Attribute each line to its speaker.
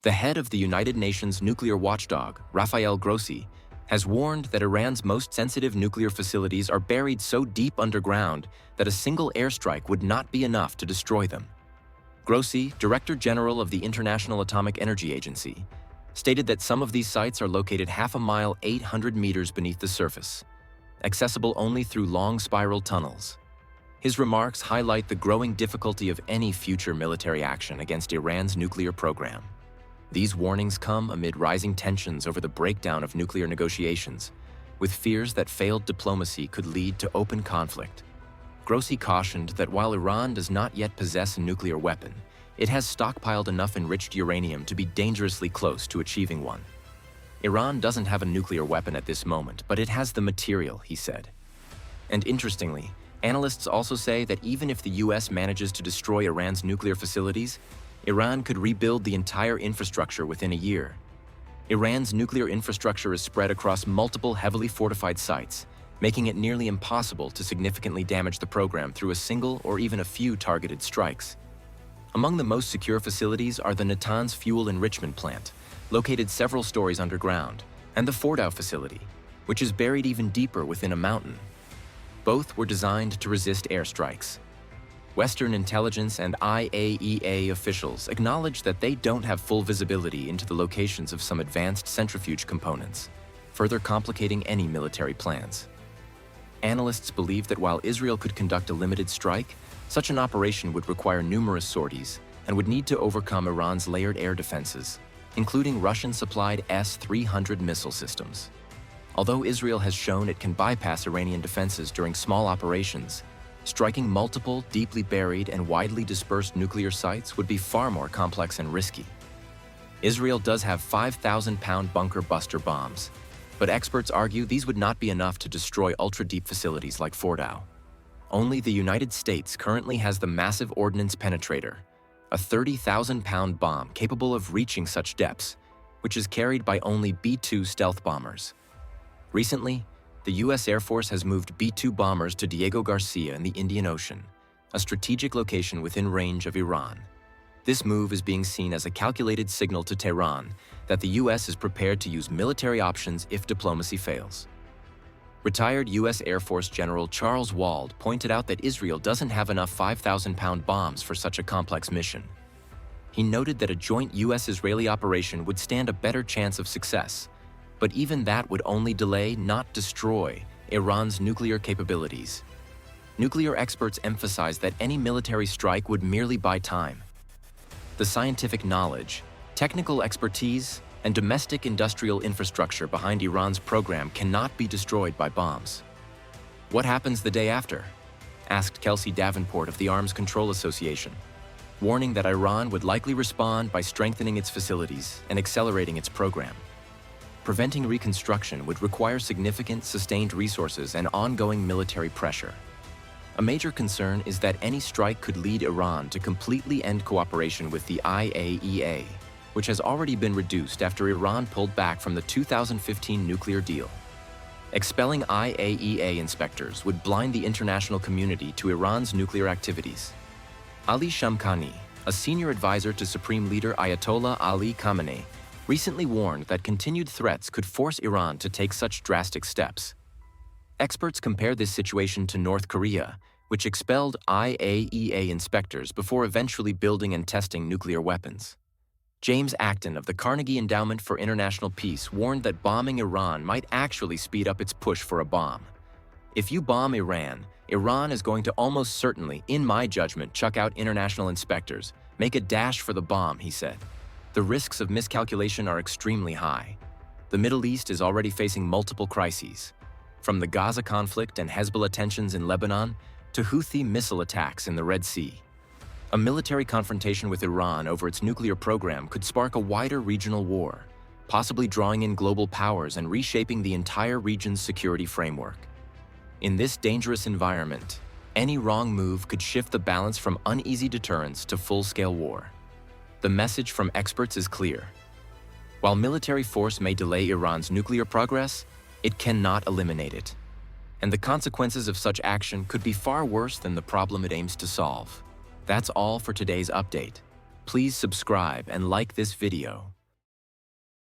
Speaker 1: The head of the United Nations nuclear watchdog, Rafael Grossi, has warned that Iran's most sensitive nuclear facilities are buried so deep underground that a single airstrike would not be enough to destroy them. Grossi, Director General of the International Atomic Energy Agency, stated that some of these sites are located half a mile 800 meters beneath the surface, accessible only through long spiral tunnels. His remarks highlight the growing difficulty of any future military action against Iran's nuclear program. These warnings come amid rising tensions over the breakdown of nuclear negotiations, with fears that failed diplomacy could lead to open conflict. Grossi cautioned that while Iran does not yet possess a nuclear weapon, it has stockpiled enough enriched uranium to be dangerously close to achieving one. Iran doesn't have a nuclear weapon at this moment, but it has the material, he said. And interestingly, analysts also say that even if the US manages to destroy Iran's nuclear facilities, Iran could rebuild the entire infrastructure within a year. Iran's nuclear infrastructure is spread across multiple heavily fortified sites, making it nearly impossible to significantly damage the program through a single or even a few targeted strikes. Among the most secure facilities are the Natanz fuel enrichment plant, located several stories underground, and the Fordow facility, which is buried even deeper within a mountain. Both were designed to resist airstrikes. Western intelligence and IAEA officials acknowledge that they don't have full visibility into the locations of some advanced centrifuge components, further complicating any military plans. Analysts believe that while Israel could conduct a limited strike, such an operation would require numerous sorties and would need to overcome Iran's layered air defenses, including Russian-supplied S-300 missile systems. Although Israel has shown it can bypass Iranian defenses during small operations, striking multiple, deeply buried and widely dispersed nuclear sites would be far more complex and risky. Israel does have 5,000-pound bunker buster bombs, but experts argue these would not be enough to destroy ultra-deep facilities like Fordow. Only the United States currently has the massive ordnance penetrator, a 30,000-pound bomb capable of reaching such depths, which is carried by only B-2 stealth bombers. Recently, the U.S. Air Force has moved B-2 bombers to Diego Garcia in the Indian Ocean, a strategic location within range of Iran. This move is being seen as a calculated signal to Tehran that the U.S. is prepared to use military options if diplomacy fails. Retired U.S. Air Force General Charles Wald pointed out that Israel doesn't have enough 5,000-pound bombs for such a complex mission. He noted that a joint U.S.-Israeli operation would stand a better chance of success, but even that would only delay, not destroy, Iran's nuclear capabilities. Nuclear experts emphasize that any military strike would merely buy time. The scientific knowledge, technical expertise, and domestic industrial infrastructure behind Iran's program cannot be destroyed by bombs. What happens the day after? Asked Kelsey Davenport of the Arms Control Association, warning that Iran would likely respond by strengthening its facilities and accelerating its program. Preventing reconstruction would require significant, sustained resources and ongoing military pressure. A major concern is that any strike could lead Iran to completely end cooperation with the IAEA, which has already been reduced after Iran pulled back from the 2015 nuclear deal. Expelling IAEA inspectors would blind the international community to Iran's nuclear activities. Ali Shamkhani, a senior advisor to Supreme Leader Ayatollah Ali Khamenei, recently warned that continued threats could force Iran to take such drastic steps. Experts compare this situation to North Korea, which expelled IAEA inspectors before eventually building and testing nuclear weapons. James Acton of the Carnegie Endowment for International Peace warned that bombing Iran might actually speed up its push for a bomb. If you bomb Iran, Iran is going to almost certainly, in my judgment, chuck out international inspectors, make a dash for the bomb, he said. The risks of miscalculation are extremely high. The Middle East is already facing multiple crises, from the Gaza conflict and Hezbollah tensions in Lebanon to Houthi missile attacks in the Red Sea. A military confrontation with Iran over its nuclear program could spark a wider regional war, possibly drawing in global powers and reshaping the entire region's security framework. In this dangerous environment, any wrong move could shift the balance from uneasy deterrence to full-scale war. The message from experts is clear. While military force may delay Iran's nuclear progress, it cannot eliminate it. And the consequences of such action could be far worse than the problem it aims to solve. That's all for today's update. Please subscribe and like this video.